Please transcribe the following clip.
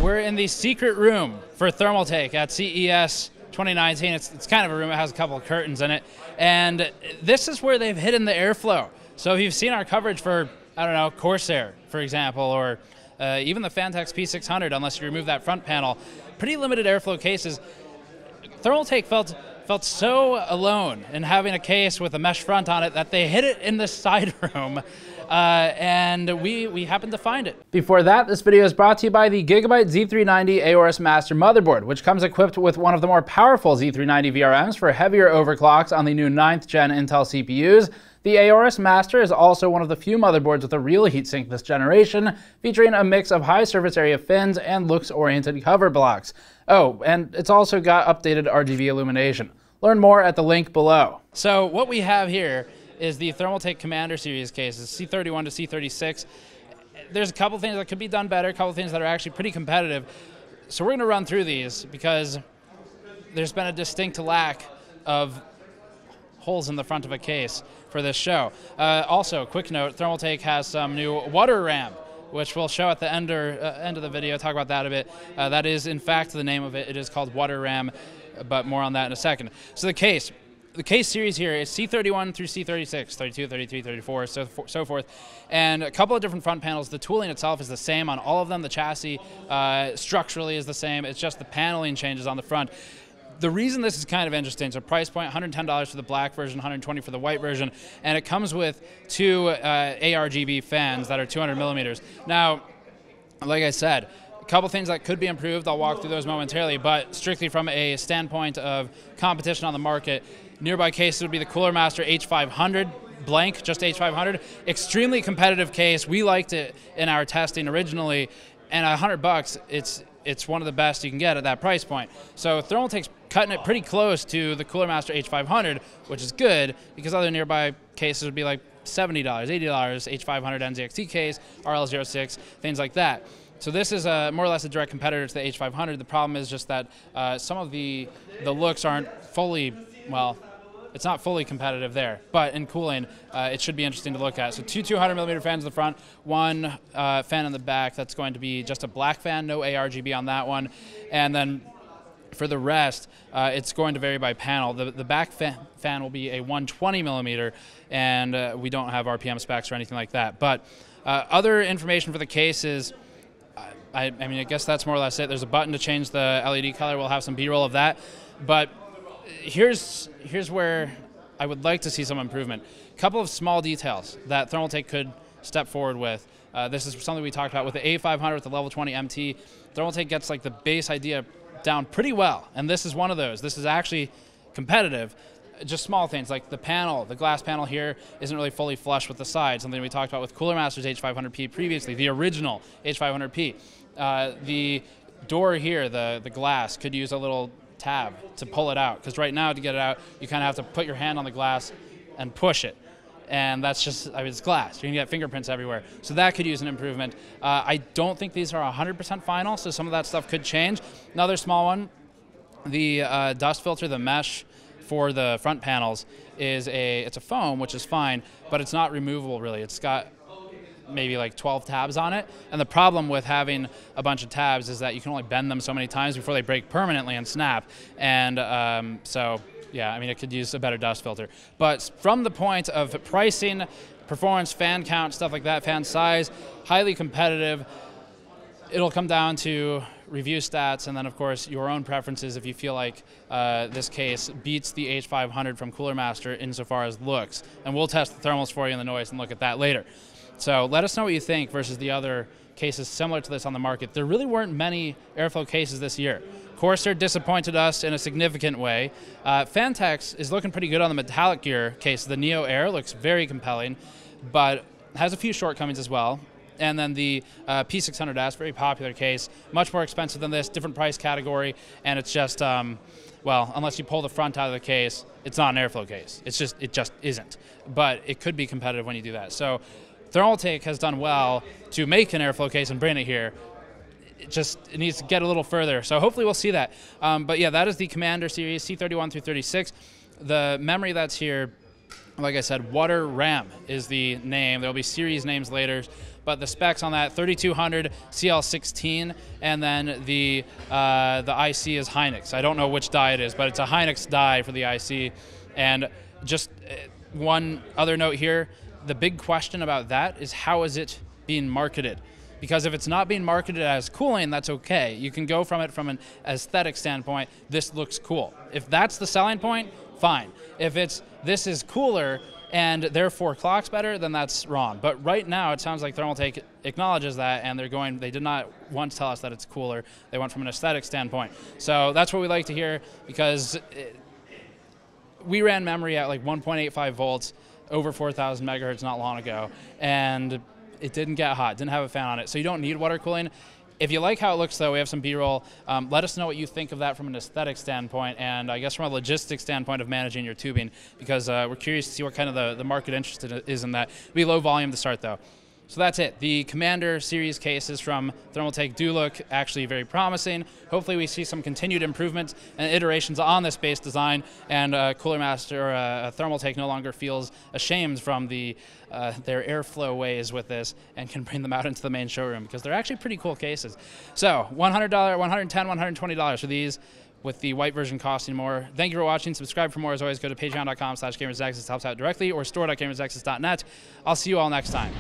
We're in the secret room for Thermaltake at CES 2019. It's kind of a room. It has a couple of curtains in it. And this is where they've hidden the airflow. So if you've seen our coverage for, I don't know, Corsair, for example, or even the Phanteks P600, unless you remove that front panel, pretty limited airflow cases. Thermaltake felt so alone in having a case with a mesh front on it that they hid it in the side room, and we happened to find it. Before that, this video is brought to you by the Gigabyte Z390 Aorus Master motherboard, which comes equipped with one of the more powerful Z390 VRMs for heavier overclocks on the new 9th gen Intel CPUs. The Aorus Master is also one of the few motherboards with a real heatsink this generation, featuring a mix of high surface area fins and looks-oriented cover blocks. Oh, and it's also got updated RGB illumination. Learn more at the link below. So what we have here is the Thermaltake Commander series cases, C31 to C36. There's a couple things that could be done better, a couple things that are actually pretty competitive. So we're going to run through these because there's been a distinct lack of holes in the front of a case for this show. Also, quick note, Thermaltake has some new WaterRAM, which we'll show at the end of the video, talk about that a bit. That is, in fact, the name of it. It is called WaterRAM, but more on that in a second. So the case series here is C31 through C36, 32, 33, 34, so forth, and a couple of different front panels. The tooling itself is the same on all of them. The chassis structurally is the same. It's just the paneling changes on the front. The reason this is kind of interesting, so price point, $110 for the black version, $120 for the white version, and it comes with two ARGB fans that are 200 millimeters. Now, like I said, a couple things that could be improved, I'll walk through those momentarily, but strictly from a standpoint of competition on the market, nearby cases would be the Cooler Master H500, blank, just H500. Extremely competitive case. We liked it in our testing originally, and $100, it's one of the best you can get at that price point. So Thermaltake's cutting it pretty close to the Cooler Master H500, which is good because other nearby cases would be like $70, $80, H500 NZXT case, RL06, things like that. So this is more or less a direct competitor to the H500. The problem is just that some of the looks aren't fully, well, it's not fully competitive there, but in cooling, it should be interesting to look at. So two 200 millimeter fans in the front, one fan in the back. That's going to be just a black fan, no ARGB on that one. And then for the rest, it's going to vary by panel. The back fan will be a 120 millimeter, and we don't have RPM specs or anything like that. But other information for the case is, I mean, I guess that's more or less it. There's a button to change the LED color. We'll have some B-roll of that. But here's where I would like to see some improvement. A couple of small details that Thermaltake could step forward with. This is something we talked about with the A500 with the level 20 MT. Thermaltake gets like the base idea down pretty well, and this is one of those. This is actually competitive. Just small things like the panel, the glass panel here isn't really fully flush with the side, something we talked about with Cooler Master's H500P previously, the original H500P. The door here, the glass, could use a little tab to pull it out, because right now to get it out you kind of have to put your hand on the glass and push it, and that's just, I mean, it's glass, you're gonna get fingerprints everywhere, so that could use an improvement. I don't think these are 100% final, so some of that stuff could change. Another small one, the dust filter, the mesh for the front panels is it's a foam, which is fine, but it's not removable really. It's got maybe like 12 tabs on it, and the problem with having a bunch of tabs is that you can only bend them so many times before they break permanently and snap, and so yeah, I mean, it could use a better dust filter. But from the point of pricing, performance, fan count, stuff like that, fan size, highly competitive. It'll come down to review stats and then, of course, your own preferences if you feel like this case beats the H500 from Cooler Master insofar as looks. And we'll test the thermals for you and the noise and look at that later. So let us know what you think versus the other cases similar to this on the market. There really weren't many airflow cases this year. Corsair disappointed us in a significant way. Phanteks is looking pretty good on the metallic gear case. The Neo Air looks very compelling, but has a few shortcomings as well. And then the P600S, very popular case, much more expensive than this, different price category, and it's just, well, unless you pull the front out of the case, it's not an airflow case. It just isn't. But it could be competitive when you do that. So Thermaltake has done well to make an airflow case and bring it here. It needs to get a little further. So hopefully we'll see that. But yeah, that is the Commander series, C31 through 36. The memory that's here, like I said, WaterRAM is the name. There'll be series names later. but the specs on that 3200 CL16, and then the IC is Hynix. I don't know which die it is, but it's a Hynix die for the IC. And just one other note here, the big question about that is how is it being marketed? Because if it's not being marketed as cooling, that's okay. You can go from it from an aesthetic standpoint, this looks cool. If that's the selling point, fine. If it's, this is cooler and therefore clocks better, then that's wrong. But right now, it sounds like Thermaltake acknowledges that, and they did not once tell us that it's cooler. They went from an aesthetic standpoint. So that's what we like to hear, because we ran memory at like 1.85 volts, over 4,000 megahertz not long ago, and it didn't get hot, didn't have a fan on it. So you don't need water cooling. If you like how it looks, though, we have some B-roll. Let us know what you think of that from an aesthetic standpoint, and I guess from a logistics standpoint of managing your tubing, because we're curious to see what kind of the market interest is in that. It'll be low volume to start, though. So that's it. The Commander series cases from Thermaltake do look actually very promising. Hopefully we see some continued improvements and iterations on this base design, and Cooler Master Thermaltake no longer feels ashamed from their airflow ways with this, and can bring them out into the main showroom, because they're actually pretty cool cases. So $100, $110, $120 for these, with the white version costing more. Thank you for watching. Subscribe for more. As always, go to patreon.com/gamersnexus. Helps out directly, or store.gamersnexus.net. I'll see you all next time.